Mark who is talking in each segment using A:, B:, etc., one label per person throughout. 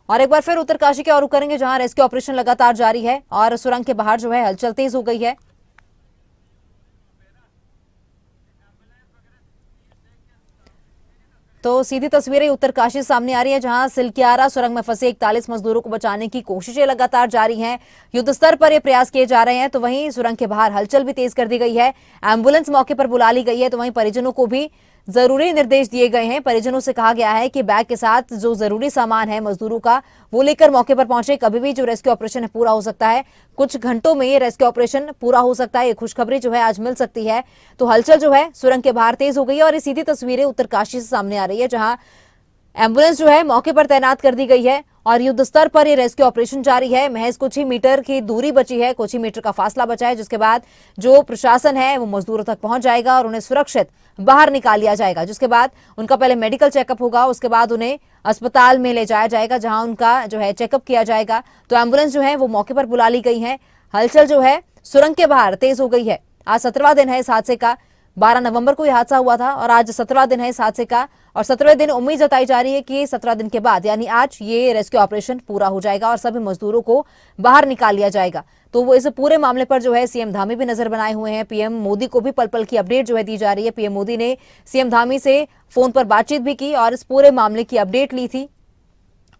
A: और एक बार फिर उत्तरकाशी की ओर रुख करेंगे, जहां रेस्क्यू ऑपरेशन लगातार जारी है और सुरंग के बाहर जो है हलचल तेज हो गई है। तो सीधी तस्वीरें उत्तरकाशी सामने आ रही है, जहां सिलकियारा सुरंग में फंसे 41 मजदूरों को बचाने की कोशिशें लगातार जारी हैं। युद्ध स्तर पर ये प्रयास किए जा रहे हैं। तो वहीं सुरंग के बाहर हलचल भी तेज कर दी गई है। एम्बुलेंस मौके पर बुला ली गई है। तो वहीं परिजनों को भी जरूरी निर्देश दिए गए हैं। परिजनों से कहा गया है कि बैग के साथ जो जरूरी सामान है मजदूरों का, वो लेकर मौके पर पहुंचे। कभी भी जो रेस्क्यू ऑपरेशन है पूरा हो सकता है। कुछ घंटों में ये रेस्क्यू ऑपरेशन पूरा हो सकता है। ये खुशखबरी जो है आज मिल सकती है। तो हलचल जो है सुरंग के बाहर तेज हो गई है और ये सीधी तस्वीरें उत्तरकाशी से सामने आ रही है, जहां एम्बुलेंस जो है मौके पर तैनात कर दी गई है और युद्ध स्तर पर ये रेस्क्यू ऑपरेशन जारी है। महज कुछ ही मीटर की दूरी बची है, कुछ ही मीटर का फासला बचा है, जिसके बाद जो प्रशासन है वो मजदूरों तक पहुंच जाएगा और उन्हें सुरक्षित बाहर निकाल लिया जाएगा। जिसके बाद उनका पहले मेडिकल चेकअप होगा, उसके बाद उन्हें अस्पताल में ले जाया जाएगा, जहां उनका जो है चेकअप किया जाएगा। तो एम्बुलेंस जो है वो मौके पर बुला ली गई है। हलचल जो है सुरंग के बाहर तेज हो गई है। आज 17वां दिन है इस हादसे का। 12 नवंबर को यह हादसा हुआ था और आज 17वां दिन है इस हादसे का। और 17वें दिन उम्मीद जताई जा रही है कि 17 दिन के बाद यानी आज ये रेस्क्यू ऑपरेशन पूरा हो जाएगा और सभी मजदूरों को बाहर निकाल लिया जाएगा। तो वो इस पूरे मामले पर जो है सीएम धामी भी नजर बनाए हुए हैं। पीएम मोदी को भी पल पल की अपडेट जो है दी जा रही है। पीएम मोदी ने सीएम धामी से फोन पर बातचीत भी की और इस पूरे मामले की अपडेट ली थी।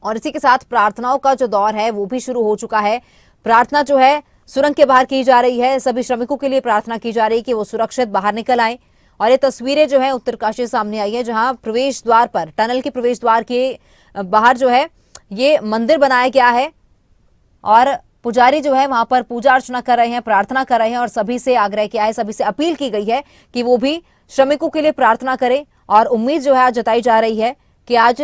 A: और इसी के साथ प्रार्थनाओं का जो दौर है वो भी शुरू हो चुका है। प्रार्थना जो है सुरंग के बाहर की जा रही है। सभी श्रमिकों के लिए प्रार्थना की जा रही है कि वो सुरक्षित बाहर निकल आए। और ये तस्वीरें जो है उत्तरकाशी सामने आई है, जहां प्रवेश द्वार पर, टनल के प्रवेश द्वार के बाहर जो है ये मंदिर बनाया गया है और पुजारी जो है वहां पर पूजा अर्चना कर रहे हैं, प्रार्थना कर रहे हैं और सभी से आग्रह किया है, सभी से अपील की गई है कि वो भी श्रमिकों के लिए प्रार्थना करें। और उम्मीद जो है आज जताई जा रही है कि आज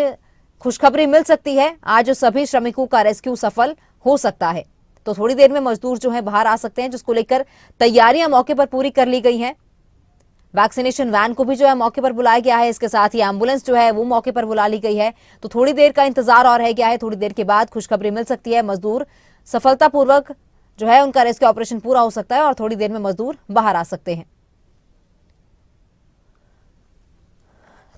A: खुशखबरी मिल सकती है, आज सभी श्रमिकों का रेस्क्यू सफल हो सकता है। तो थोड़ी देर में मजदूर जो है बाहर आ सकते हैं, जिसको लेकर तैयारियां मौके पर पूरी कर ली गई हैं। वैक्सीनेशन वैन को भी जो है मौके पर बुलाया गया है। इसके साथ ही एम्बुलेंस जो है वो मौके पर बुला ली गई है। तो थोड़ी देर का इंतजार और रह गया है। थोड़ी देर के बाद खुशखबरी मिल सकती है। मजदूर सफलतापूर्वक जो है उनका रेस्क्यू ऑपरेशन पूरा हो सकता है और थोड़ी देर में मजदूर बाहर आ सकते हैं।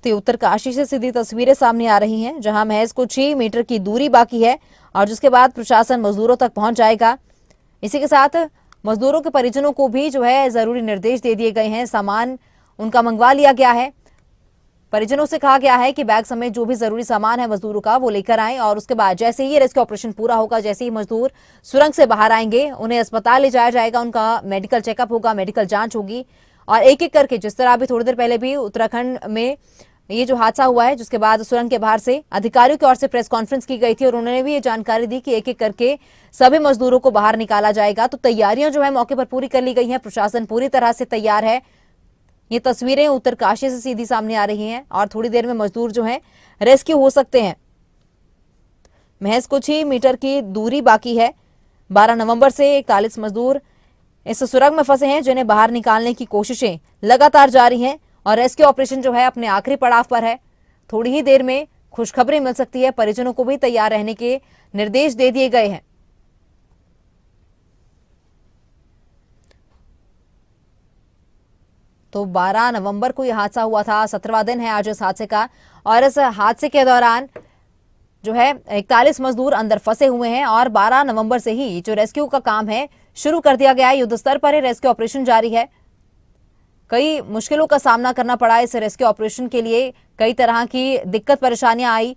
A: तो उत्तरकाशी से सीधी तस्वीरें सामने आ रही हैं, जहां महज कुछ ही मीटर की दूरी बाकी है और जिसके बाद प्रशासन मजदूरों तक पहुंच जाएगा। इसी के साथ मजदूरों के परिजनों को भी जो है जरूरी निर्देश दे दिए गए हैं। सामान उनका मंगवा लिया गया है। परिजनों से कहा गया है कि बैग समेत जो भी जरूरी सामान है मजदूरों का वो लेकर आएं और उसके बाद जैसे ही रेस्क्यू ऑपरेशन पूरा होगा, जैसे ही मजदूर सुरंग से बाहर आएंगे, उन्हें अस्पताल ले जाया जाएगा। उनका मेडिकल चेकअप होगा, मेडिकल जांच होगी और एक एक करके, जिस तरह अभी थोड़ी देर पहले भी उत्तराखंड में ये जो हादसा हुआ है, जिसके बाद सुरंग के बाहर से अधिकारियों की ओर से प्रेस कॉन्फ्रेंस की गई थी और उन्होंने भी ये जानकारी दी कि एक एक करके सभी मजदूरों को बाहर निकाला जाएगा। तो तैयारियां जो है मौके पर पूरी कर ली गई हैं। प्रशासन पूरी तरह से तैयार है। ये तस्वीरें उत्तरकाशी से सीधी सामने आ रही हैं और थोड़ी देर में मजदूर जो है रेस्क्यू हो सकते हैं। महज कुछ ही मीटर की दूरी बाकी है। 12 नवंबर से 41 मजदूर इस सुरंग में फंसे हैं, जिन्हें बाहर निकालने की कोशिशें लगातार जारी हैं और रेस्क्यू ऑपरेशन जो है अपने आखिरी पड़ाव पर है। थोड़ी ही देर में खुशखबरी मिल सकती है। परिजनों को भी तैयार रहने के निर्देश दे दिए गए हैं। तो 12 नवंबर को यह हादसा हुआ था। 17वां दिन है आज इस हादसे का और इस हादसे के दौरान जो है 41 मजदूर अंदर फंसे हुए हैं और 12 नवंबर से ही जो रेस्क्यू का काम है शुरू कर दिया गया है। युद्ध स्तर पर रेस्क्यू ऑपरेशन जारी है। कई मुश्किलों का सामना करना पड़ा इस रेस्क्यू ऑपरेशन के लिए। कई तरह की दिक्कत परेशानियां आई।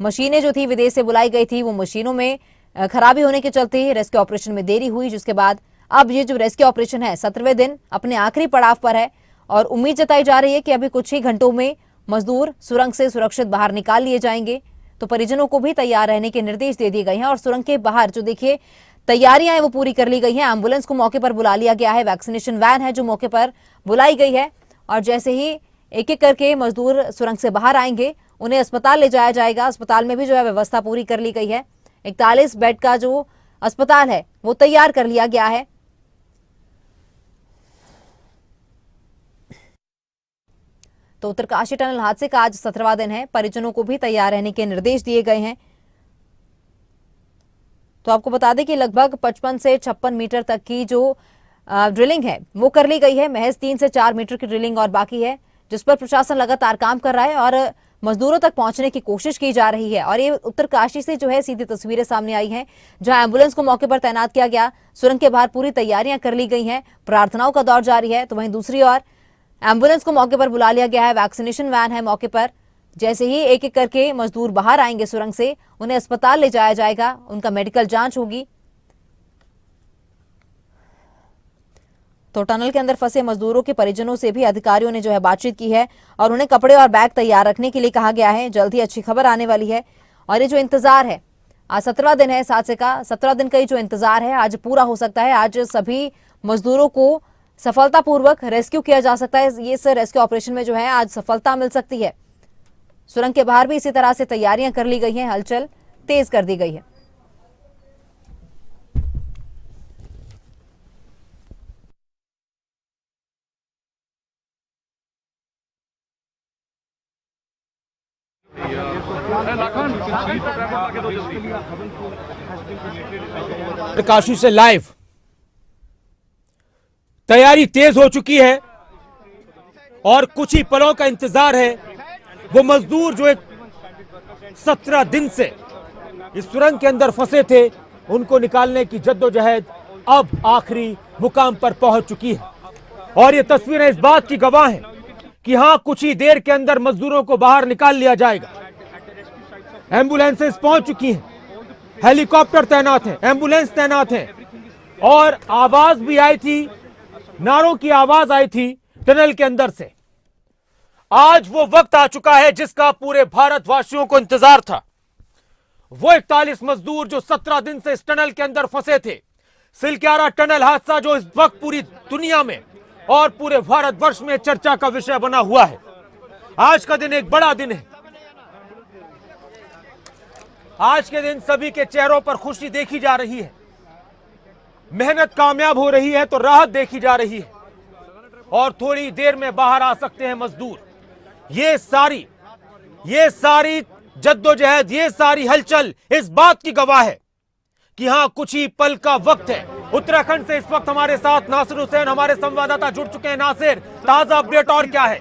A: मशीनें जो थी विदेश से बुलाई गई थी, वो मशीनों में खराबी होने के चलते रेस्क्यू ऑपरेशन में देरी हुई, जिसके बाद अब ये जो रेस्क्यू ऑपरेशन है 17वें दिन अपने आखिरी पड़ाव पर है और उम्मीद जताई जा रही है कि अभी कुछ ही घंटों में मजदूर सुरंग से सुरक्षित बाहर निकाल लिए जाएंगे। तो परिजनों को भी तैयार रहने के निर्देश दे दिए गए हैं और सुरंग के बाहर जो देखिए तैयारियां हैं वो पूरी कर ली गई हैं। एम्बुलेंस को मौके पर बुला लिया गया है। वैक्सीनेशन वैन है जो मौके पर बुलाई गई है और जैसे ही एक एक करके मजदूर सुरंग से बाहर आएंगे, उन्हें अस्पताल ले जाया जाएगा। अस्पताल में भी जो है व्यवस्था पूरी कर ली गई है। 41 बेड का जो अस्पताल है वो तैयार कर लिया गया है। तो उत्तरकाशी टनल हादसे का आज 17वां दिन है। परिजनों को भी तैयार रहने के निर्देश दिए गए हैं। तो आपको बता दें कि लगभग 55 से 56 मीटर तक की जो ड्रिलिंग है वो कर ली गई है। महज 3 से 4 मीटर की ड्रिलिंग और बाकी है, जिस पर प्रशासन लगातार काम कर रहा है और मजदूरों तक पहुंचने की कोशिश की जा रही है। और ये उत्तरकाशी से जो है सीधी तस्वीरें सामने आई हैं, जहां एम्बुलेंस को मौके पर तैनात किया गया। सुरंग के बाहर पूरी तैयारियां कर ली गई हैं, प्रार्थनाओं का दौर जारी है। तो वहीं दूसरी ओर एम्बुलेंस को मौके पर बुला लिया गया है, वैक्सीनेशन वैन है मौके पर। जैसे ही एक एक करके मजदूर बाहर आएंगे सुरंग से, उन्हें अस्पताल ले जाया जाएगा, उनका मेडिकल जांच होगी। तो टनल के अंदर फंसे मजदूरों के परिजनों से भी अधिकारियों ने जो है बातचीत की है और उन्हें कपड़े और बैग तैयार रखने के लिए कहा गया है। जल्द ही अच्छी खबर आने वाली है। और ये जो इंतजार है, आज 17वां दिन है, 7 से का 17 दिन का ये जो इंतजार है आज पूरा हो सकता है। आज सभी मजदूरों को सफलतापूर्वक रेस्क्यू किया जा सकता है। ये रेस्क्यू ऑपरेशन में जो है आज सफलता मिल सकती है। सुरंग के बाहर भी इसी तरह से तैयारियां कर ली गई हैं, हलचल तेज कर दी गई है।
B: काशी से लाइव तैयारी तेज हो चुकी है और कुछ ही पलों का इंतजार है। वो मजदूर जो 17 दिन से इस सुरंग के अंदर फंसे थे, उनको निकालने की जद्दोजहद अब आखिरी मुकाम पर पहुंच चुकी है। और ये तस्वीरें इस बात की गवाह हैं कि हां, कुछ ही देर के अंदर मजदूरों को बाहर निकाल लिया जाएगा। एम्बुलेंसेस पहुंच चुकी हैं, हेलीकॉप्टर तैनात हैं, एम्बुलेंस तैनात हैं और आवाज भी आई थी, नारों की आवाज आई थी टनल के अंदर से। आज वो वक्त आ चुका है जिसका पूरे भारतवासियों को इंतजार था। वो 41 मजदूर जो 17 दिन से इस टनल के अंदर फंसे थे। सिलक्यारा टनल हादसा जो इस वक्त पूरी दुनिया में और पूरे भारतवर्ष में चर्चा का विषय बना हुआ है। आज का दिन एक बड़ा दिन है। आज के दिन सभी के चेहरों पर खुशी देखी जा रही है। मेहनत कामयाब हो रही है तो राहत देखी जा रही है और थोड़ी देर में बाहर आ सकते हैं मजदूर। ये सारी जद्दोजहद, ये सारी हलचल इस बात की गवाह है कि हां, कुछ ही पल का वक्त है। उत्तराखंड से इस वक्त हमारे साथ नासिर हुसैन, हमारे संवाददाता जुड़ चुके हैं। नासिर, ताजा अपडेट और क्या है?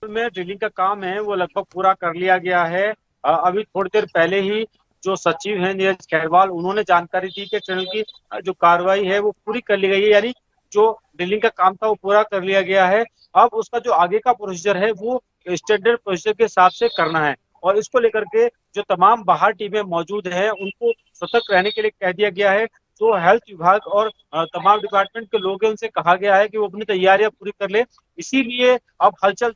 C: में ड्रिलिंग का काम है वो लगभग पूरा कर लिया गया है। अभी थोड़ी देर पहले ही जो सचिव हैं नीरज खैरवाल, उन्होंने जानकारी दी कि ट्रेनों की जो कार्रवाई है वो पूरी कर ली गई है, यानी जो ड्रिलिंग का काम था वो पूरा कर लिया गया है। अब उसका जो आगे का प्रोसीजर है वो स्टैंडर्ड प्रोसीजर के हिसाब से करना है और इसको लेकर के जो तमाम बाहर टीमें मौजूद हैं उनको सतर्क रहने के लिए कह दिया गया है। जो हेल्थ विभाग और तमाम डिपार्टमेंट के लोग हैं उनसे कहा गया है कि वो अपनी तैयारियां पूरी कर ले। इसीलिए अब हलचल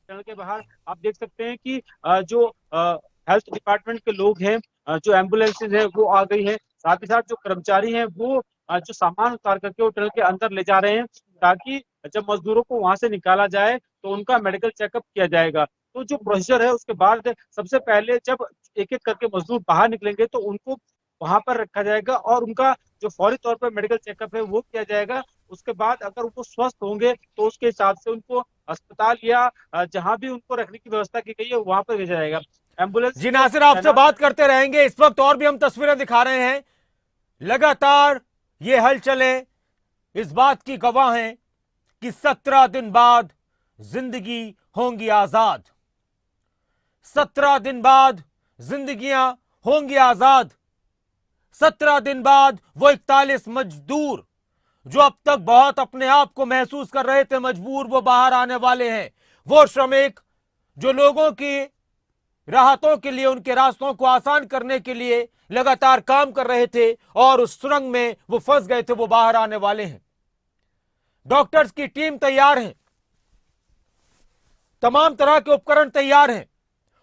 C: के बाहर आप देख सकते हैं कि जो हेल्थ डिपार्टमेंट के लोग हैं, जो एम्बुलेंसेज हैं वो आ गई हैं। साथ ही साथ जो कर्मचारी हैं वो जो सामान उतार करके वो टनल के अंदर ले जा रहे हैं ताकि जब मजदूरों को वहां से निकाला जाए तो उनका मेडिकल चेकअप किया जाएगा। तो जो प्रोसीजर है उसके बाद सबसे पहले जब एक एक करके मजदूर बाहर निकलेंगे तो उनको वहां पर रखा जाएगा और उनका जो फौरी तौर पर मेडिकल चेकअप है वो किया जाएगा। उसके बाद अगर उनको स्वस्थ होंगे तो उसके हिसाब से उनको अस्पताल या जहां भी उनको रखने की व्यवस्था की गई है वहां पर भेजा जाएगा। एम्बुलेंस
B: जी नासिर, आपसे बात करते रहेंगे। इस वक्त और भी हम तस्वीरें दिखा रहे हैं। लगातार ये हलचलें इस बात की गवाह हैं कि 17 दिन बाद जिंदगी होंगी आजाद। 17 दिन बाद जिंदगियां होंगी आजाद। 17 दिन बाद वो 41 मजदूर जो अब तक बहुत अपने आप को महसूस कर रहे थे मजबूर, वो बाहर आने वाले हैं। वो श्रमिक जो लोगों की राहतों के लिए, उनके रास्तों को आसान करने के लिए लगातार काम कर रहे थे और उस सुरंग में वो फंस गए थे, वो बाहर आने वाले हैं। डॉक्टर्स की टीम तैयार है, तमाम तरह के उपकरण तैयार हैं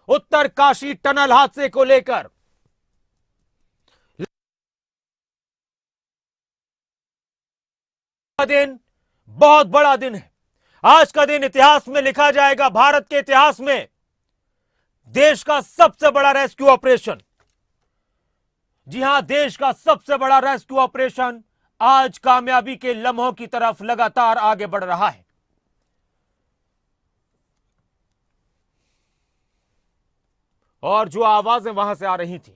B: उत्तरकाशी टनल हादसे को लेकर। दिन बहुत बड़ा दिन है। आज का दिन इतिहास में लिखा जाएगा, भारत के इतिहास में देश का सबसे बड़ा रेस्क्यू ऑपरेशन। जी हां, देश का सबसे बड़ा रेस्क्यू ऑपरेशन आज कामयाबी के लम्हों की तरफ लगातार आगे बढ़ रहा है। और जो आवाजें वहां से आ रही थी,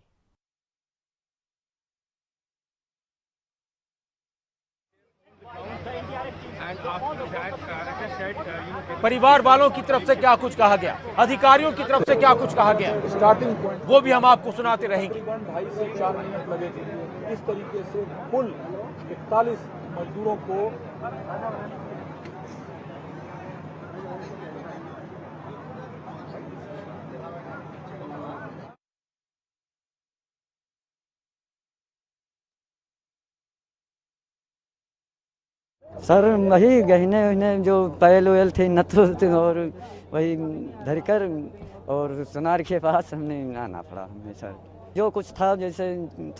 D: and after that paracash said,
B: परिवार वालों की तरफ से क्या कुछ कहा गया, अधिकारियों की तरफ से क्या कुछ कहा गया,
D: स्टार्टिंग पॉइंट
B: वो भी हम आपको सुनाते रहेंगे।
D: तकरीबन 2.5 से 4 मिनट लगे थे। इस तरीके से कुल 41 मजदूरों को
E: सर वही गहने वहने जो पैल वैल थे नथ और वही धरकर और सोनार के पास हमने आना पड़ा हमें सर। जो कुछ था जैसे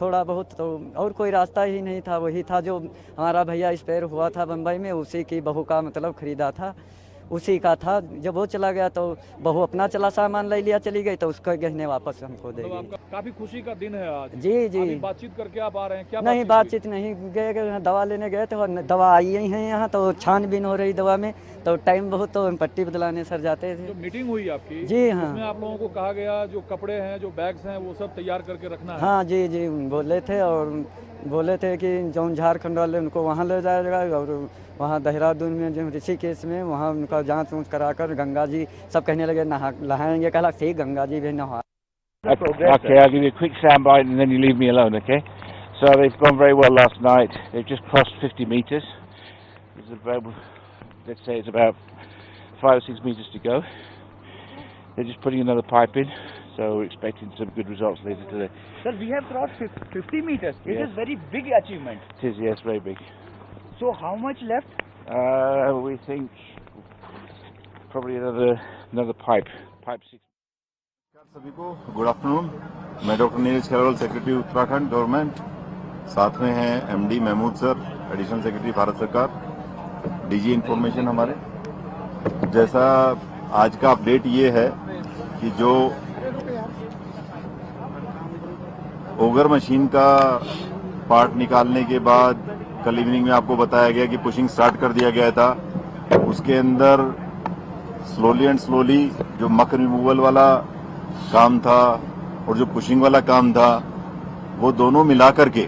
E: थोड़ा बहुत तो और कोई रास्ता ही नहीं था, वही था जो हमारा भैया स्पेयर हुआ था बम्बई में, उसी की बहू का मतलब खरीदा था, उसी का था। जब वो चला गया तो बहू अपना चला सामान ले लिया चली गई, तो उसका गहने वापस हमको दे
D: मतलब
E: गई।
D: आपका काफी खुशी का दिन है आज।
E: जी जी।
D: अभी बातचीत करके आप आ रहे हैं क्या?
E: नहीं बातचीत नहीं, गए दवा लेने गए थे और दवा आई ही है यहाँ, तो छानबीन हो रही दवा में, तो टाइम बहुत, तो हम पट्टी बदलाने सर जाते थे।
D: जो मीटिंग हुई आपकी,
E: जी हाँ।
D: उसमें आप लोगों को कहा गया जो कपड़े हैं, जो बैग्स हैं, वो सब तैयार करके रखना है।
E: हाँ जी जी बोले थे, और बोले थे कि जो झारखंड वाले उनको वहाँ ले जाएगा, और वहाँ देहरादून में जो ऋषिकेश में वहाँ उनका जांच ऊँच कराकर गंगा जी सब कहने लगे नहाएंगे, कहा ठीक गंगा जी भी नहा।
F: Okay, I'll give you a quick soundbite and then you leave me alone, okay? So they've gone very well last night. They've just crossed 50 metres. There's about, let's say it's about 5 or 6 metres to go. They're just putting another pipe in, so we're expecting some good results later today.
G: Sir, we have crossed 50 meters. It
F: Yes.
G: is very big achievement.
F: It is, yes, very big.
G: So how much left?
F: We think probably another pipe 6.
H: सभी को good afternoon. मैं doctor Neeraj Khairwal, secretary Uttarakhand government. साथ में हैं MD Mahmood sir, additional secretary Bharat सरकार, DG information हमारे। जैसा आज का अपडेट ये है कि जो ओगर मशीन का पार्ट निकालने के बाद कल इवनिंग में आपको बताया गया कि पुशिंग स्टार्ट कर दिया गया था, उसके अंदर स्लोली एंड स्लोली जो मक रिमूवल वाला काम था और जो पुशिंग वाला काम था, वो दोनों मिला करके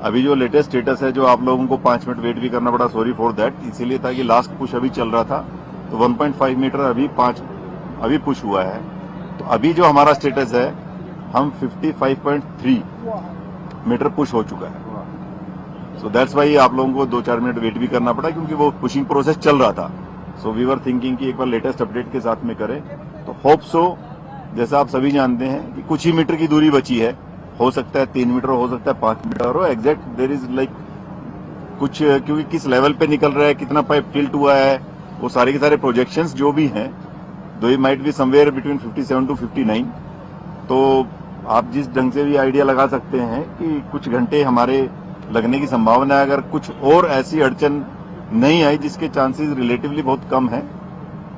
H: अभी जो लेटेस्ट स्टेटस है, जो आप लोगों को 5 मिनट वेट भी करना पड़ा, सॉरी फॉर दैट, इसीलिए था कि लास्ट पुश अभी चल रहा था, तो 1.5 मीटर अभी पुश हुआ है। तो अभी जो हमारा स्टेटस है, हम 55.3 मीटर पुश हो चुका है। सो दैट्स वाई आप लोगों को 2-4 मिनट वेट भी करना पड़ा, क्योंकि वो पुशिंग प्रोसेस चल रहा था। सो वी वर थिंकिंग कि एक बार लेटेस्ट अपडेट के साथ में करें, तो होप सो, जैसा आप सभी जानते हैं कि कुछ ही मीटर की दूरी बची है, हो सकता है 3 मीटर, हो सकता है 5 मीटर हो, एग्जैक्ट देयर इज लाइक कुछ, क्योंकि किस लेवल पे निकल रहा है, कितना पाइप टिल्ट हुआ है, वो सारे के सारे प्रोजेक्शंस जो भी हैं, दो ही might be somewhere between 57 to 59। तो आप जिस ढंग से भी आइडिया लगा सकते हैं कि कुछ घंटे हमारे लगने की संभावना है, अगर कुछ और ऐसी अड़चन नहीं आई, जिसके चांसेस रिलेटिवली बहुत कम है,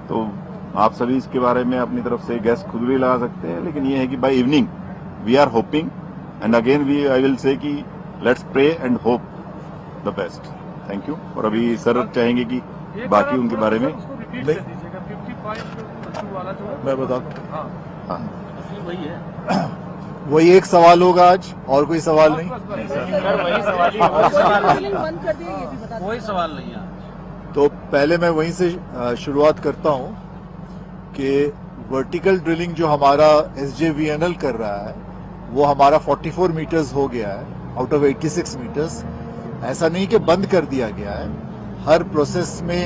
H: तो आप सभी इसके बारे में अपनी तरफ से गैस खुद भी लगा सकते हैं। लेकिन ये है कि by evening we are hoping, and again I will say कि let's pray and hope the best. Thank you. और अभी सर चाहेंगे कि बाकी उनके बारे में
I: मैं बता दूं। हाँ वही एक सवाल होगा आज, और कोई सवाल नहीं।
G: कोई सवाल नहीं है।
I: तो पहले मैं वहीं से शुरुआत करता हूं कि वर्टिकल ड्रिलिंग जो हमारा SJVNL कर रहा है, वो हमारा 44 मीटर्स हो गया है आउट ऑफ 86 मीटर्स। ऐसा नहीं कि बंद कर दिया गया है, हर प्रोसेस में,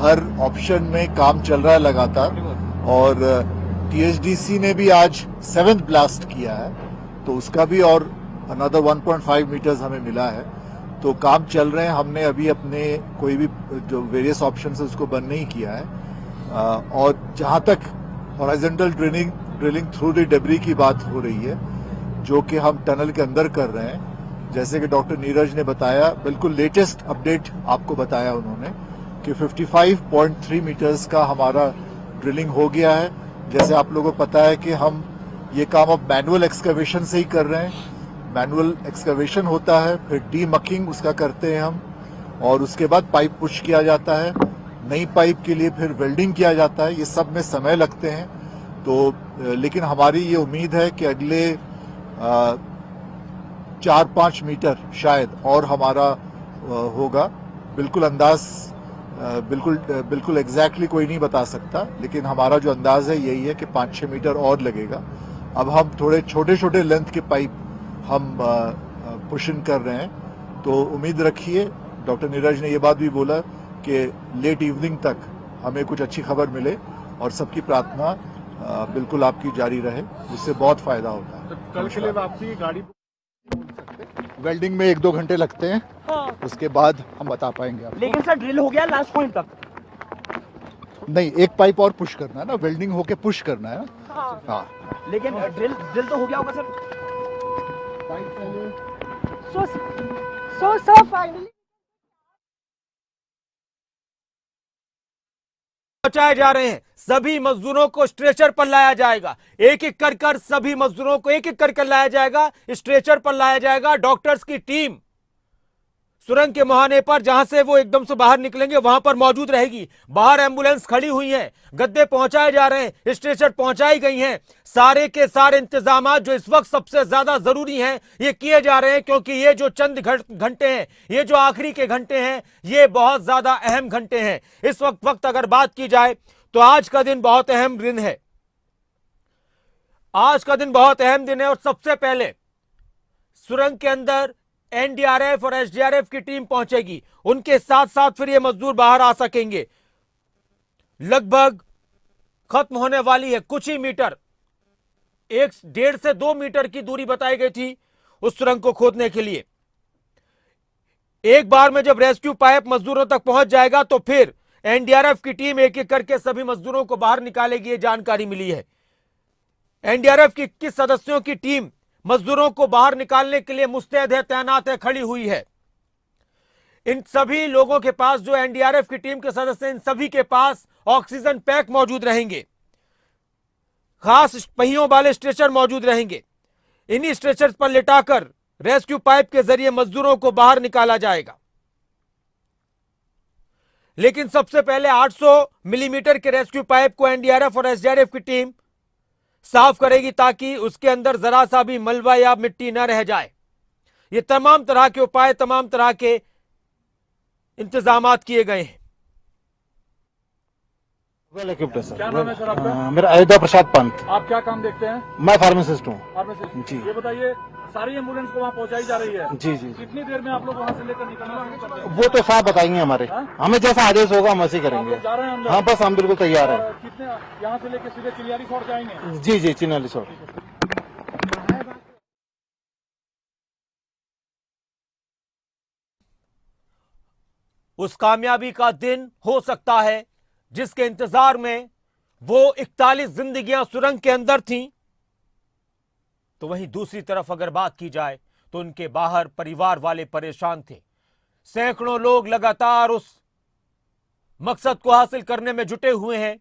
I: हर ऑप्शन में काम चल रहा है लगातार। और THDC ने भी आज 7th ब्लास्ट किया है, तो उसका भी और अनदर 1.5 मीटर्स हमें मिला है। तो काम चल रहे हैं। हमने अभी अपने कोई भी जो वेरियस ऑप्शन है उसको बंद नहीं किया है। और जहां तक horizontal drilling through the debris की बात हो रही है, जो कि हम टनल के अंदर कर रहे हैं, जैसे कि डॉक्टर नीरज ने बताया, बिल्कुल लेटेस्ट अपडेट आपको बताया उन्होंने कि 55.3 मीटर्स का हमारा ड्रिलिंग हो गया है। जैसे आप लोगों को पता है कि हम ये काम अब मैनुअल एक्सकवेशन से ही कर रहे हैं। मैनुअल एक्सकवेशन होता है, फिर डीमकिंग उसका करते हैं हम, और उसके बाद पाइप पुश किया जाता है। नई पाइप के लिए फिर वेल्डिंग किया जाता है। ये सब में समय लगते हैं। तो लेकिन हमारी ये उम्मीद है कि अगले 4-5 मीटर शायद और हमारा होगा। बिल्कुल अंदाज बिल्कुल एग्जैक्टली कोई नहीं बता सकता, लेकिन हमारा जो अंदाज है यही है कि 5-6 मीटर और लगेगा। अब हम थोड़े छोटे छोटे लेंथ के पाइप हम पुशिंग कर रहे हैं, तो उम्मीद रखिए। डॉक्टर नीरज ने ये बात भी बोला कि लेट इवनिंग तक हमें कुछ अच्छी खबर मिले, और सबकी प्रार्थना बिल्कुल आपकी जारी रहे, उससे बहुत फायदा होता है।
D: कल के लिए वापसी की गाड़ी
I: वेल्डिंग में 1-2 घंटे लगते हैं, उसके बाद हम बता पाएंगे आपको।
G: लेकिन सर ड्रिल हो गया लास्ट पॉइंट तक?
I: नहीं, एक पाइप और पुश करना है ना, वेल्डिंग होके पुश करना है ना। हाँ,
G: लेकिन ड्रिल तो हो गया होगा सर। सो फाइनली
B: पहुंचाए जा रहे हैं। सभी मजदूरों को स्ट्रेचर पर लाया जाएगा, एक एक कर सभी मजदूरों को एक एक कर लाया जाएगा, स्ट्रेचर पर लाया जाएगा। डॉक्टर्स की टीम सुरंग के मुहाने पर, जहां से वो एकदम से बाहर निकलेंगे, वहां पर मौजूद रहेगी। बाहर एम्बुलेंस खड़ी हुई है, गद्दे पहुंचाए जा रहे हैं, स्ट्रेचर पहुंचाई गई हैं। सारे के सारे इंतजाम जो इस वक्त सबसे ज्यादा जरूरी हैं, ये किए जा रहे हैं, क्योंकि ये जो चंद घंटे हैं, ये जो आखिरी के घंटे हैं, ये बहुत ज्यादा अहम घंटे हैं। इस वक्त अगर बात की जाए तो आज का दिन बहुत अहम दिन है। आज का दिन बहुत अहम दिन है, और सबसे पहले सुरंग के अंदर एनडीआरएफ और एसडीआरएफ की टीम पहुंचेगी। उनके साथ साथ फिर ये मजदूर बाहर आ सकेंगे। लगभग खत्म होने वाली है, कुछ ही मीटर, 1.5 से 2 मीटर की दूरी बताई गई थी उस सुरंग को खोदने के लिए। एक बार में जब रेस्क्यू पाइप मजदूरों तक पहुंच जाएगा तो फिर एनडीआरएफ की टीम एक एक करके सभी मजदूरों को बाहर निकालेगी, ये जानकारी मिली है। एनडीआरएफ की 21 सदस्यों की टीम मजदूरों को बाहर निकालने के लिए मुस्तैद है, तैनात है, खड़ी हुई है। इन सभी लोगों के पास, जो एनडीआरएफ की टीम के सदस्य हैं, इन सभी के पास ऑक्सीजन पैक मौजूद रहेंगे, खास पहियों वाले स्ट्रेचर मौजूद रहेंगे। इन्हीं स्ट्रेचर पर लिटाकर रेस्क्यू पाइप के जरिए मजदूरों को बाहर निकाला जाएगा। लेकिन सबसे पहले 800 मिलीमीटर के रेस्क्यू पाइप को एनडीआरएफ और एसडीआरएफ की टीम साफ करेगी, ताकि उसके अंदर जरा सा भी मलबा या मिट्टी न रह जाए। ये तमाम तरह के उपाय, तमाम तरह के इंतजामात किए गए हैं।
D: क्या नाम है सर आपका?
J: मेरा अयोध्या प्रसाद पंत।
D: आप क्या काम देखते हैं?
J: मैं फार्मासिस्ट हूँ।
D: फार्मासिस्ट।
J: जी।
D: ये बताइए, सारी एम्बुलेंस को वहाँ पहुँचाई जा रही है?
J: जी जी।
D: कितनी देर में आप लोग वहाँ से लेकर निकलना शुरू करते हैं?
J: वो तो साहब बताएंगे हमारे, हमें जैसा आदेश होगा हम वैसे
D: आप
J: करेंगे।
D: लोग जा रहे हैं अंदर?
J: हाँ बस हम बिल्कुल तैयार हैं।
D: कितने यहाँ से लेकर सीधे चिलियारी छोड़ जाएंगे?
J: जी जी, चिन्हाली सर।
B: उस कामयाबी का दिन हो सकता है जिसके इंतजार में वो 41 जिंदगियां सुरंग के अंदर थीं। तो वहीं दूसरी तरफ अगर बात की जाए तो उनके बाहर परिवार वाले परेशान थे। सैकड़ों लोग लगातार उस मकसद को हासिल करने में जुटे हुए हैं,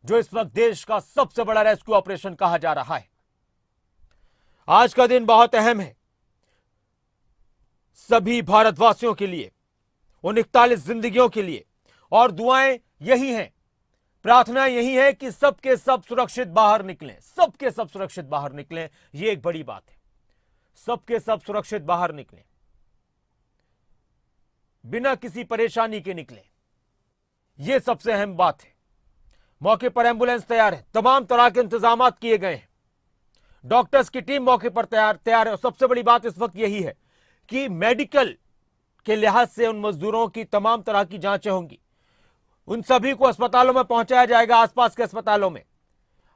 B: जो इस वक्त देश का सबसे बड़ा रेस्क्यू ऑपरेशन कहा जा रहा है। आज का दिन बहुत अहम है सभी भारतवासियों के लिए, उन 41 जिंदगियों के लिए, और दुआएं यही हैं, प्रार्थना यही है कि सबके सब सुरक्षित बाहर निकलें, सबके सब सुरक्षित बाहर निकलें। यह एक बड़ी बात है, सबके सब सुरक्षित बाहर निकलें, बिना किसी परेशानी के निकलें, यह सबसे अहम बात है। मौके पर एम्बुलेंस तैयार है, तमाम तरह के इंतजाम किए गए हैं, डॉक्टर्स की टीम मौके पर तैयार है। और सबसे बड़ी बात इस वक्त यही है कि मेडिकल के लिहाज से उन मजदूरों की तमाम तरह की जांचें होंगी। उन सभी को अस्पतालों में पहुंचाया जाएगा, आसपास के अस्पतालों में।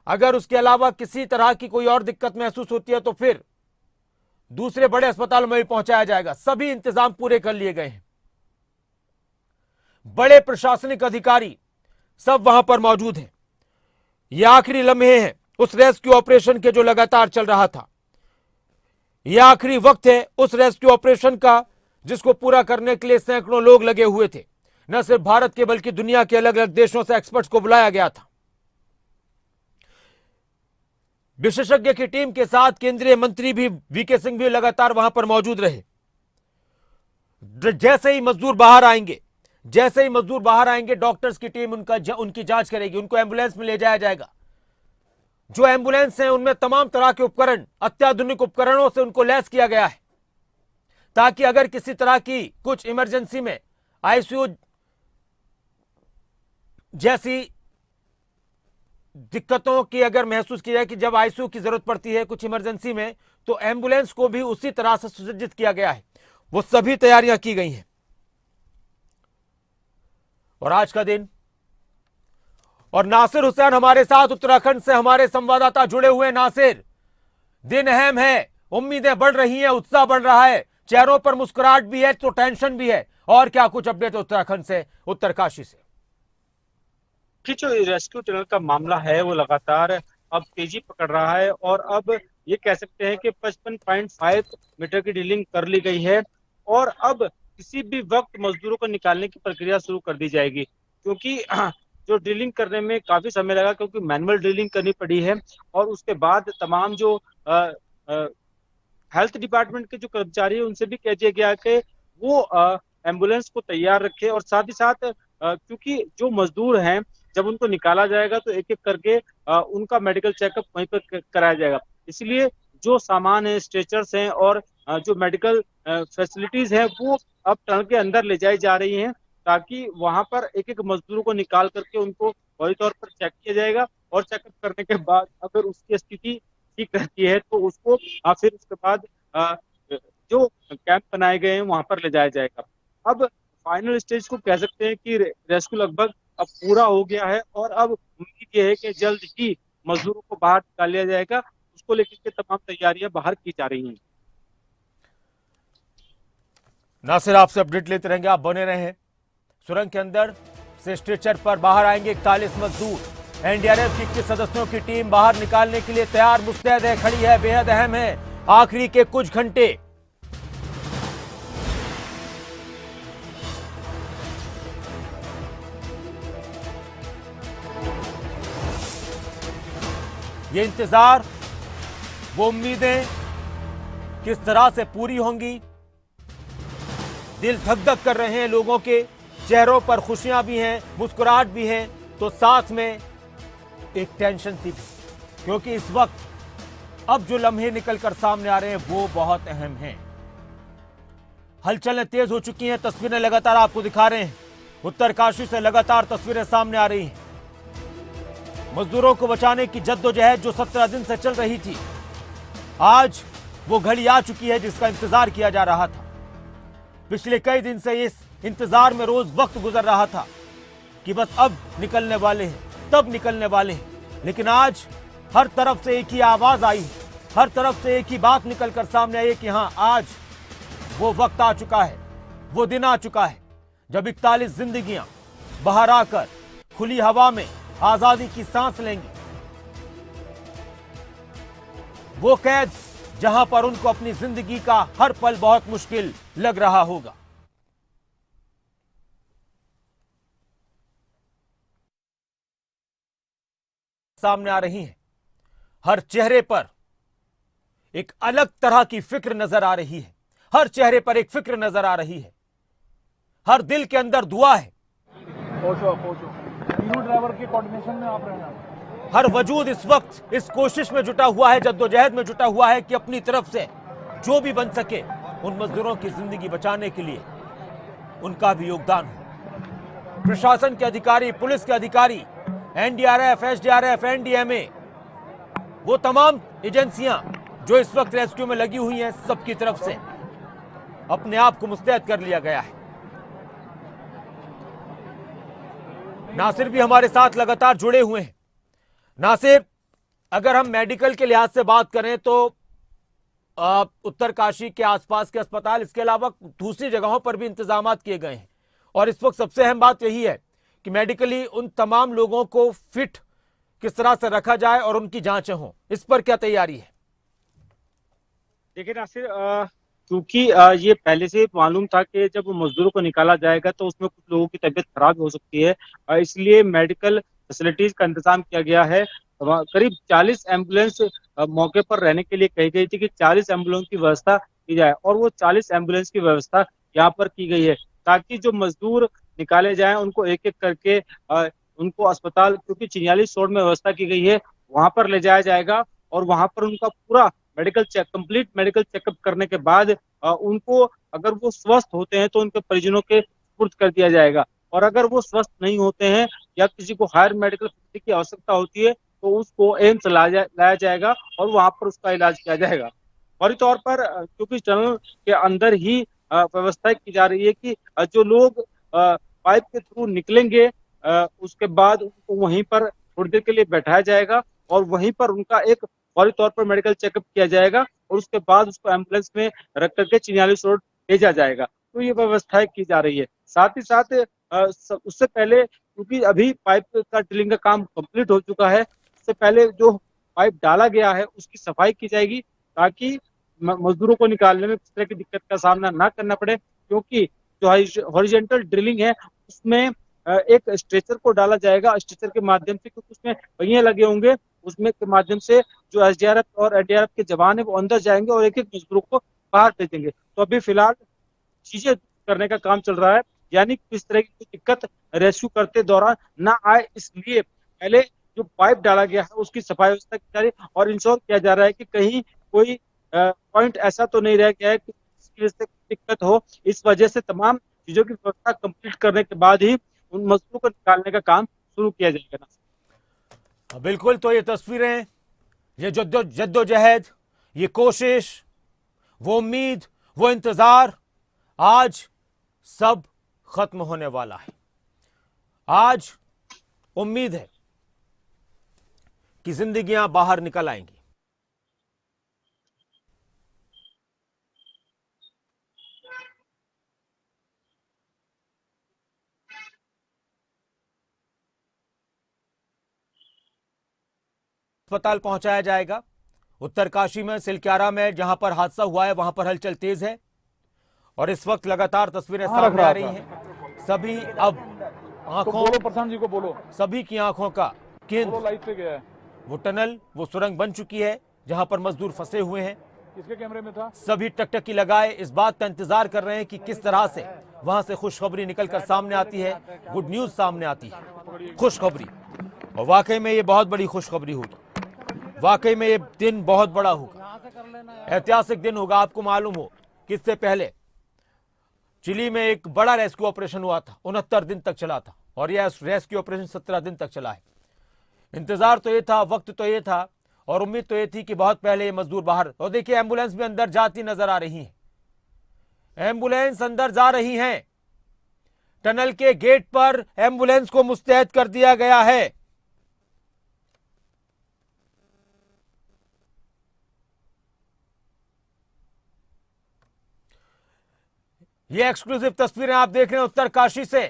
B: अगर उसके अलावा किसी तरह की कोई और दिक्कत महसूस होती है तो फिर दूसरे बड़े अस्पतालों में भी पहुंचाया जाएगा। सभी इंतजाम पूरे कर लिए गए हैं, बड़े प्रशासनिक अधिकारी सब वहां पर मौजूद हैं। यह आखिरी लम्हे हैं उस रेस्क्यू ऑपरेशन के जो लगातार चल रहा था। यह आखिरी वक्त है उस रेस्क्यू ऑपरेशन का जिसको पूरा करने के लिए सैकड़ों लोग लगे हुए थे। न सिर्फ भारत के बल्कि दुनिया के अलग अलग देशों से एक्सपर्ट्स को बुलाया गया था। विशेषज्ञ की टीम के साथ केंद्रीय मंत्री भी वीके सिंह भी लगातार वहां पर मौजूद रहे। जैसे ही मजदूर बाहर आएंगे, डॉक्टर्स की टीम उनकी जांच करेगी, उनको एम्बुलेंस में ले जाया जाएगा। जो एम्बुलेंस हैं उनमें तमाम तरह के उपकरण, अत्याधुनिक उपकरणों से उनको लैस किया गया है, ताकि अगर किसी तरह की कुछ इमरजेंसी में आईसीयू जैसी दिक्कतों की अगर महसूस की जाए कि जब आईसीयू की जरूरत पड़ती है कुछ इमरजेंसी में, तो एम्बुलेंस को भी उसी तरह से सुसज्जित किया गया है। वो सभी तैयारियां की गई हैं। और आज का दिन, और नासिर हुसैन हमारे साथ उत्तराखंड से हमारे संवाददाता जुड़े हुए। नासिर, दिन अहम है, उम्मीदें बढ़ रही हैं, उत्साह बढ़ रहा है, चेहरों पर मुस्कुराहट भी है तो टेंशन भी है, और क्या कुछ अपडेट उत्तराखंड से, उत्तरकाशी से?
C: कि जो रेस्क्यू टनल का मामला है वो लगातार अब तेजी पकड़ रहा है और अब ये कह सकते हैं कि 55.5 मीटर की ड्रिलिंग कर ली गई है और अब किसी भी वक्त मजदूरों को निकालने की प्रक्रिया शुरू कर दी जाएगी, क्योंकि जो ड्रिलिंग करने में काफी समय लगा, क्योंकि मैनुअल ड्रिलिंग करनी पड़ी है और उसके बाद तमाम जो हेल्थ डिपार्टमेंट के जो कर्मचारी है उनसे भी कह दिया गया कि वो एम्बुलेंस को तैयार रखे और साथ ही साथ क्योंकि जो मजदूर हैं जब उनको निकाला जाएगा तो एक एक करके उनका मेडिकल चेकअप वहीं पर कराया जाएगा। इसलिए जो सामान है, स्ट्रेचर्स हैं और जो मेडिकल फैसिलिटीज है वो अब टनल के अंदर ले जाई जा रही हैं, ताकि वहां पर एक एक मजदूरों को निकाल करके उनको फौरी तौर पर चेक किया जाएगा और चेकअप करने के बाद अगर उसकी स्थिति ठीक रहती है तो उसको फिर उसके बाद जो कैंप बनाए गए हैं वहां पर ले जाया जाएगा। अब फाइनल स्टेज को कह सकते हैं कि रेस्क्यू लगभग अब पूरा हो गया है और अब उम्मीद ये है कि जल्द ही मजदूरों को बाहर निकाल लिया जाएगा। उसको लेकर के तमाम तैयारियां बाहर की जा रही हैं।
B: नासिर, आपसे अपडेट लेते रहेंगे, आप बने रहे हैं। सुरंग के अंदर से स्ट्रेचर पर बाहर आएंगे 41 मजदूर। एनडीआरएफ की 21 सदस्यों की टीम बाहर निकालने के लिए तैयार मुस्तैद है, खड़ी है। बेहद अहम है आखिरी के कुछ घंटे। ये इंतजार, वो उम्मीदें किस तरह से पूरी होंगी। दिल धक धक कर रहे हैं लोगों के, चेहरों पर खुशियां भी हैं, मुस्कुराहट भी है, तो साथ में एक टेंशन सी भी, क्योंकि इस वक्त अब जो लम्हे निकलकर सामने आ रहे हैं वो बहुत अहम हैं। हलचलें तेज हो चुकी हैं, तस्वीरें लगातार आपको दिखा रहे हैं। उत्तरकाशी से लगातार तस्वीरें सामने आ रही हैं। मजदूरों को बचाने की जद्दोजहद जो 17 दिन से चल रही थी, आज वो घड़ी आ चुकी है जिसका इंतजार किया जा रहा था। पिछले कई दिन से इस इंतजार में रोज वक्त गुजर रहा था कि बस अब निकलने वाले हैं, तब निकलने वाले हैं। लेकिन आज हर तरफ से एक ही आवाज आई, हर तरफ से एक ही बात निकलकर सामने आई कि हाँ, आज वो वक्त आ चुका है, वो दिन आ चुका है जब 41 जिंदगियां बाहर आकर खुली हवा में आजादी की सांस लेंगी। वो कैद जहां पर उनको अपनी जिंदगी का हर पल बहुत मुश्किल लग रहा होगा। सामने आ रही हैं, हर चेहरे पर एक अलग तरह की फिक्र नजर आ रही है, हर चेहरे पर एक फिक्र नजर आ रही है, हर दिल के अंदर दुआ है।
D: तीनों ड्राइवर के कोऑर्डिनेशन में आप रहना।
B: हर वजूद इस वक्त इस कोशिश में जुटा हुआ है, जद्दोजहद में जुटा हुआ है कि अपनी तरफ से जो भी बन सके उन मजदूरों की जिंदगी बचाने के लिए उनका भी योगदान हो। प्रशासन के अधिकारी, पुलिस के अधिकारी, एनडीआरएफ, एसडीआरएफ, एनडीएमए, वो तमाम एजेंसियां जो इस वक्त रेस्क्यू में लगी हुई हैं, सबकी तरफ से अपने आप को मुस्तैद कर लिया गया है। नासिर भी हमारे साथ लगातार जुड़े हुए हैं। नासिर, अगर हम मेडिकल के लिहाज से बात करें तो उत्तरकाशी के आसपास के अस्पताल, इसके अलावा दूसरी जगहों पर भी इंतजाम किए गए हैं और इस वक्त सबसे अहम बात यही है कि मेडिकली उन तमाम लोगों को फिट किस तरह से रखा जाए और उनकी जांचें हों, इस पर क्या तैयारी है?
C: देखिए नासिर, क्योंकि ये पहले से मालूम था कि जब मजदूरों को निकाला जाएगा तो उसमें कुछ लोगों की तबीयत खराब हो सकती है, इसलिए मेडिकल फैसिलिटीज का इंतजाम किया गया है। करीब 40 एम्बुलेंस मौके पर रहने के लिए कही गई थी कि 40 एम्बुलेंस की व्यवस्था की जाए और वो 40 एम्बुलेंस की व्यवस्था यहाँ पर की गई है, ताकि जो मजदूर निकाले जाएं उनको एक एक करके उनको अस्पताल, क्योंकि 44 रोड में व्यवस्था की गई है, वहां पर ले जाया जाएगा और वहां पर उनका पूरा कंप्लीट मेडिकल चेकअप करने के बाद उनको, अगर वो स्वस्थ होते हैं तो उनके परिजनों के सुपुर्द कर दिया जाएगा और अगर वो स्वस्थ नहीं होते हैं या किसी को हायर मेडिकल फैसिलिटी की आवश्यकता होती है तो उसको एम्स लाया जाएगा और वहां पर उसका इलाज किया जाएगा। फौरी तौर पर क्योंकि टनल के अंदर ही व्यवस्था की जा रही है कि जो लोग पाइप के थ्रू निकलेंगे उसके बाद उनको वहीं पर थोड़ी देर के लिए बैठाया जाएगा और वहीं पर उनका एक फौरी तौर पर मेडिकल चेकअप किया जाएगा और उसके बाद उसको एम्बुलेंस में रख करके चिन्यालीस रोड भेजा जाएगा। तो ये व्यवस्थाएं की जा रही है। साथ ही साथ उससे पहले क्योंकि अभी पाइप का ड्रिलिंग का काम कंप्लीट हो चुका है, उससे पहले जो पाइप डाला गया है उसकी सफाई की जाएगी ताकि मजदूरों को निकालने में किसी तरह की दिक्कत का सामना ना करना पड़े, क्योंकि जो हॉरिजॉन्टल ड्रिलिंग है उसमें एक स्ट्रेचर को डाला जाएगा। स्ट्रेचर के माध्यम से, क्योंकि उसमें पहिए लगे होंगे, उसमें के माध्यम से जो एसडीआरएफ और एनडीआरएफ के जवान है वो अंदर जाएंगे और एक एक मजदूरों को बाहर भेजेंगे। तो अभी फिलहाल चीजें करने का काम चल रहा है, यानी किस तरह की दिक्कत रेस्क्यू करते दौरान ना आए, इसलिए पहले जो पाइप डाला गया है उसकी सफाई व्यवस्था की जा रही है और इंश्योर किया जा रहा है कि कहीं कोई पॉइंट ऐसा तो नहीं रह गया है कि इसकी वजह से दिक्कत हो। इस वजह से तमाम चीजों की व्यवस्था कंप्लीट करने के बाद ही उन मजदूरों को निकालने का काम शुरू किया जाएगा।
B: बिल्कुल, तो ये तस्वीरें, ये जद्दोजहद, ये कोशिश, वो उम्मीद, वो इंतजार आज सब खत्म होने वाला है। आज उम्मीद है कि जिंदगियां बाहर निकल आएंगी। अस्पताल पहुंचाया जाएगा। उत्तरकाशी में सिलक्यारा में जहां पर हादसा हुआ है वहां पर हलचल तेज है और इस वक्त लगातार तस्वीरें सामने आ रही हैं। सभी अब आंखों,
D: बोलो प्रशांत जी को बोलो,
B: सभी की आंखों का केंद्र
D: लाइट पे गया है।
B: वो टनल, वो सुरंग बन चुकी है जहां पर मजदूर फंसे हुए हैं।
D: किसके कैमरे में था?
B: सभी टकटकी लगाए इस बात का इंतजार कर रहे हैं कि किस तरह से वहां से खुशखबरी निकलकर सामने आती है, गुड न्यूज सामने आती है, खुशखबरी। और वाकई में ये बहुत बड़ी खुशखबरी होगी, वाकई में ये दिन बहुत बड़ा होगा, ऐतिहासिक दिन होगा। आपको मालूम हो कि इससे पहले चिली में एक बड़ा रेस्क्यू ऑपरेशन हुआ था, 69 दिन तक चला था और यह रेस्क्यू ऑपरेशन 17 दिन तक चला है। इंतजार तो ये था, वक्त तो ये था और उम्मीद तो ये थी कि बहुत पहले ये मजदूर बाहर। और देखिए एम्बुलेंस भी अंदर जाती नजर आ रही है, एम्बुलेंस अंदर जा रही हैं। टनल के गेट पर एम्बुलेंस को मुस्तैद कर दिया गया है। ये एक्सक्लूसिव तस्वीरें आप देख रहे हैं उत्तरकाशी से।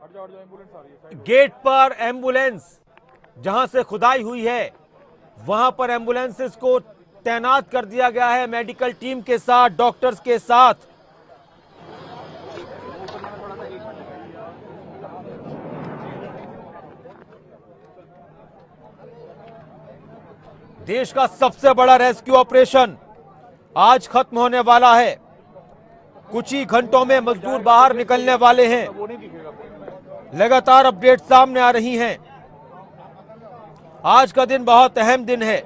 D: एम्बुलेंस आ रही है।
B: गेट पर एम्बुलेंस, जहां से खुदाई हुई है वहां पर एम्बुलेंसेस को तैनात कर दिया गया है, मेडिकल टीम के साथ, डॉक्टर्स के साथ। देश का सबसे बड़ा रेस्क्यू ऑपरेशन आज खत्म होने वाला है। कुछ ही घंटों में मजदूर बाहर निकलने वाले हैं। लगातार अपडेट सामने आ रही हैं। आज का दिन बहुत अहम दिन है।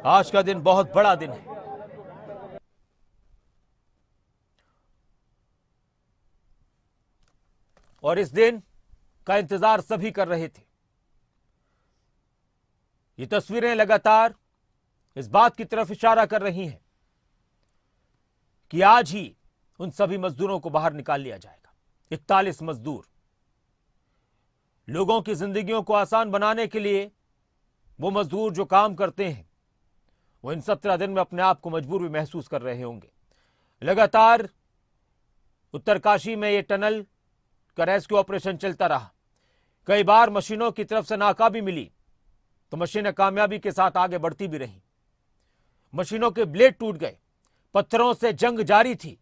B: आज का दिन बहुत बड़ा दिन है। और इस दिन का इंतजार सभी कर रहे थे। ये तस्वीरें लगातार इस बात की तरफ इशारा कर रही हैं कि आज ही उन सभी मजदूरों को बाहर निकाल लिया जाएगा। 41 मजदूर, लोगों की जिंदगियों को आसान बनाने के लिए वो मजदूर जो काम करते हैं वो इन 17 दिन में अपने आप को मजबूर भी महसूस कर रहे होंगे। लगातार उत्तरकाशी में ये टनल का रेस्क्यू ऑपरेशन चलता रहा। कई बार मशीनों की तरफ से नाकामी मिली तो मशीनें कामयाबी के साथ आगे बढ़ती भी रहीं। मशीनों के ब्लेड टूट गए, पत्थरों से जंग जारी थी।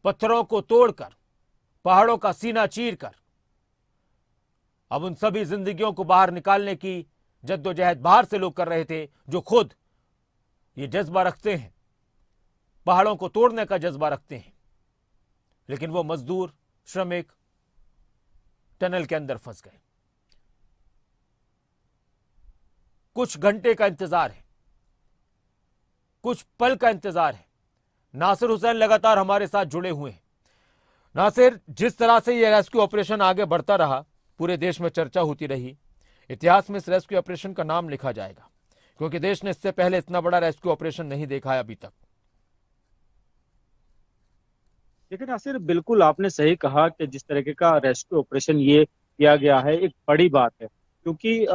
B: पत्थरों को तोड़कर, पहाड़ों का सीना चीरकर अब उन सभी जिंदगियों को बाहर निकालने की जद्दोजहद बाहर से लोग कर रहे थे, जो खुद ये जज्बा रखते हैं, पहाड़ों को तोड़ने का जज्बा रखते हैं। लेकिन वो मजदूर, श्रमिक टनल के अंदर फंस गए। कुछ घंटे का इंतजार है, कुछ पल का इंतजार है। नासिर हुसैन लगातार हमारे साथ जुड़े हुए हैं। नासिर, जिस तरह से यह रेस्क्यू ऑपरेशन आगे बढ़ता रहा, पूरे देश में चर्चा होती रही। इतिहास में इस रेस्क्यू ऑपरेशन का नाम लिखा जाएगा, क्योंकि देश ने इससे पहले इतना बड़ा रेस्क्यू ऑपरेशन नहीं देखा है अभी तक।
C: लेकिन नासिर, बिल्कुल आपने सही कहा कि जिस तरीके का रेस्क्यू ऑपरेशन ये किया गया है, एक बड़ी बात है, क्योंकि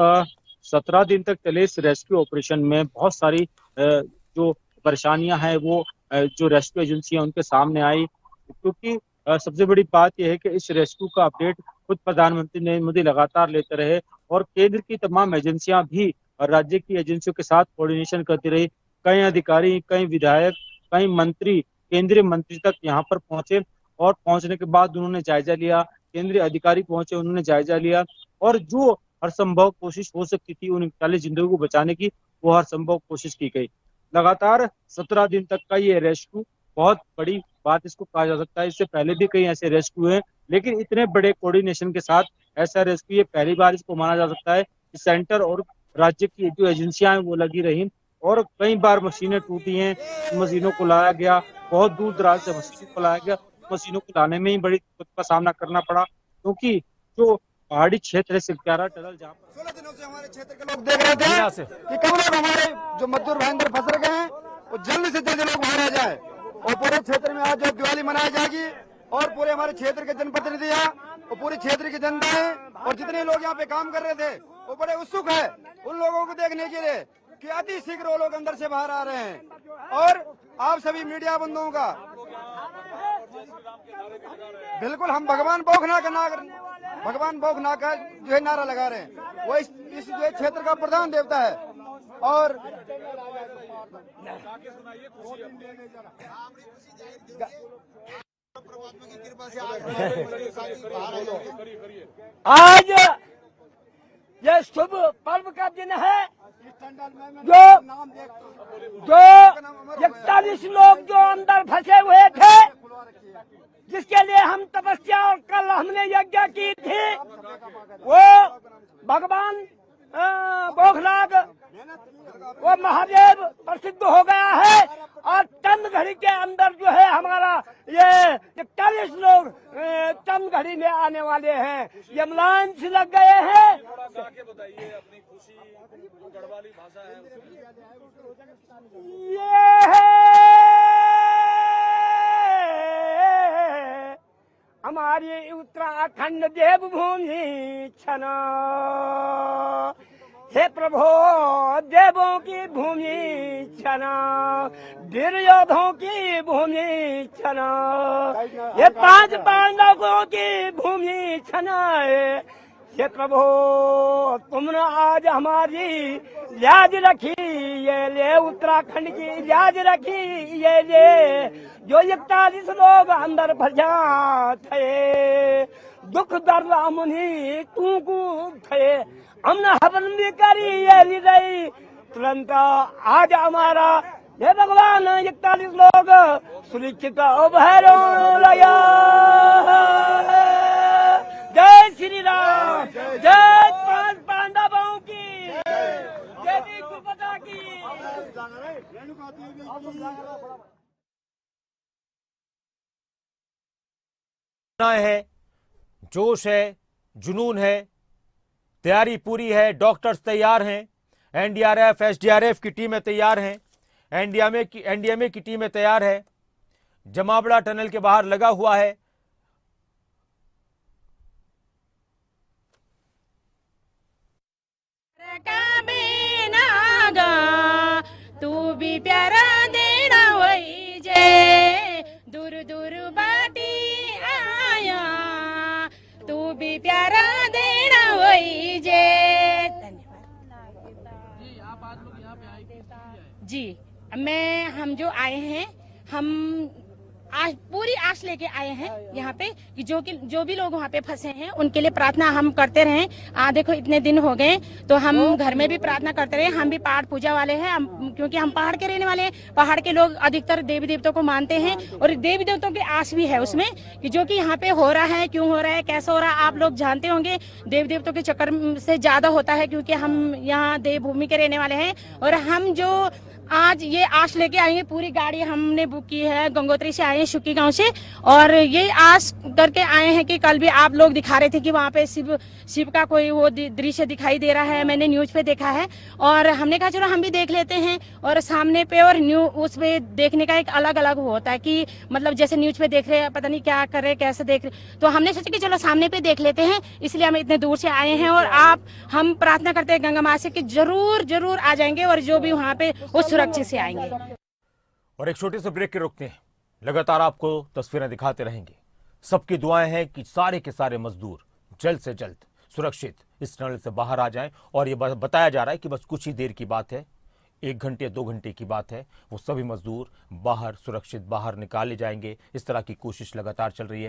C: 17 दिन तक चले इस रेस्क्यू ऑपरेशन में बहुत सारी जो परेशानियां हैं वो जो रेस्क्यू एजेंसियां उनके सामने आई। क्योंकि सबसे बड़ी बात यह है कि इस रेस्क्यू का अपडेट खुद प्रधानमंत्री नरेंद्र मोदी लगातार लेते रहे और केंद्र की तमाम एजेंसियां भी राज्य की एजेंसियों के साथ कोऑर्डिनेशन करती रही। कई अधिकारी, कई विधायक, कई मंत्री, केंद्रीय मंत्री तक यहाँ पर पहुंचे और पहुंचने के बाद उन्होंने जायजा लिया। केंद्रीय अधिकारी पहुंचे, उन्होंने जायजा लिया और जो हर संभव कोशिश हो सकती थी उन 39 जिंदगी को बचाने की, वो हर संभव कोशिश की गई। लगातार 17 दिन तक का ये रेस्क्यू बहुत बड़ी बात इसको कहा जा सकता है। इससे पहले भी कई ऐसे रेस्क्यू हुए, लेकिन इतने बड़े कोऑर्डिनेशन के साथ ऐसा रेस्क्यू ये पहली बार इसको माना जा सकता है। सेंटर और राज्य की जो एजेंसियां हैं वो लगी रही और कई बार मशीनें टूटी हैं, मशीनों को लाया गया, बहुत दूर दराज से मशीनों को लाया गया। मशीनों को लाने में ही बड़ी दिक्कत का सामना करना पड़ा, क्योंकि जो पहाड़ी क्षेत्र है सिलक्यारा टनल, जहाँ
J: 16 दिनों से हमारे क्षेत्र के लोग देख रहे थे कि कब लोग हमारे जो मजदूर भाई अंदर फंस गए हैं वो जल्द से जल्द लोग बाहर आ जाए और पूरे क्षेत्र में आज जो दिवाली मनाई जाएगी और पूरे हमारे क्षेत्र के जनप्रतिनिधियां और पूरे क्षेत्र की जनता है और जितने लोग यहाँ पे काम कर रहे थे वो बड़े उत्सुक है उन लोगों को देखने के लिए कि अति शीघ्र वो लोग अंदर से बाहर आ रहे हैं। और आप सभी मीडिया बंधुओं का बिल्कुल हम भगवान भोगनाथ का जो है नारा लगा रहे हैं। वो इस जो क्षेत्र का प्रधान देवता है और
G: आज ये शुभ पर्व का दिन है जो 41 लोग जो अंदर फंसे हुए थे, जिसके लिए हम तपस्या और कल हमने यज्ञ की थी, वो भगवान भोगनाथ वो महादेव प्रसिद्ध हो गया है और चंद घड़ी के अंदर जो है हमारा ये 41 लोग चंद घड़ी में आने वाले हैं। ये लाइन से लग गए हैं।
D: अपनी खुशी जो गढ़वाली भाषा है
G: ये है हमारी उत्तराखंड देवभूमि छना, हे प्रभु देवों की भूमि छना, वीर योधों की भूमि छना, ये 5 पांडवों की भूमि छना है। हे प्रभु तुमने आज हमारी लाज रखी, ये ले उत्तराखंड की लाज रखी, ये ले जो 41 लोग अंदर फंसा थे, दुख दर्द अमुनी तू को थे, हमने हवन भी करी ये हृदय तुरंत आज हमारा हे भगवान 41 लोग सुरक्षित भैरो लया। जय श्री राम, जय 5 पांडवों की, देवी द्रुपदा की।
B: है, जोश है, जुनून है, तैयारी पूरी है। डॉक्टर्स तैयार हैं, एनडीआरएफ एसडीआरएफ की टीमें तैयार हैं, एनडीएमए की टीमें तैयार है। जमावड़ा टनल के बाहर लगा हुआ है।
K: तू भी प्यारा देना वही जे, दूर दूर बाटी आया, तू भी प्यारा देना वही जे। धन्यवाद जी। हम जो आए हैं, हम पूरी आश लेके आए हैं यहाँ पे कि जो भी लोग वहाँ पे फंसे हैं उनके लिए प्रार्थना हम करते रहें। देखो इतने दिन हो गए तो हम घर में भी प्रार्थना करते रहे। हम भी पहाड़ पूजा वाले हैं, क्योंकि हम पहाड़ के रहने वाले हैं। पहाड़ के लोग अधिकतर देवी देवताओं को मानते हैं और देवी देवताओं की आस भी है उसमें कि जो कि यहाँ पे हो रहा है, क्यों हो रहा है, कैसे हो रहा है, आप लोग जानते होंगे। देवी देवताओं के चक्कर से ज्यादा होता है, क्योंकि हम यहाँ देवभूमि के रहने वाले हैं। और हम जो आज ये आश लेके आएंगे, पूरी गाड़ी हमने बुक की है, गंगोत्री से आए हैं, शुक्की गांव से, और ये आश करके आए हैं कि कल भी आप लोग दिखा रहे थे कि वहाँ पे शिव का कोई वो दृश्य दिखाई दे रहा है, मैंने न्यूज पे देखा है। और हमने कहा चलो हम भी देख लेते हैं। और सामने पे और उस पे देखने का एक अलग अलग होता है कि मतलब जैसे न्यूज पे देख रहे हैं, पता नहीं क्या कर रहे, कैसे देख रहे, तो हमने सोचा कि चलो सामने पे देख लेते हैं, इसलिए हम इतने दूर से आए हैं। और हम प्रार्थना करते हैं गंगा माँ से कि जरूर आ जाएंगे और जो भी वहाँ पे वो सुरक्षित से आएंगे।
B: और एक छोटे से ब्रेक के रुकते हैं, लगातार आपको तस्वीरें दिखाते रहेंगे। सबकी दुआएं हैं कि सारे के सारे मजदूर जल्द से जल्द सुरक्षित इस टनल से बाहर आ जाएं। और ये बताया जा रहा है कि बस कुछ ही देर की बात है, 1 घंटे 2 घंटे की बात है, वो सभी मजदूर बाहर सुरक्षित बाहर निकाले जाएंगे। इस तरह की कोशिश लगातार चल रही है।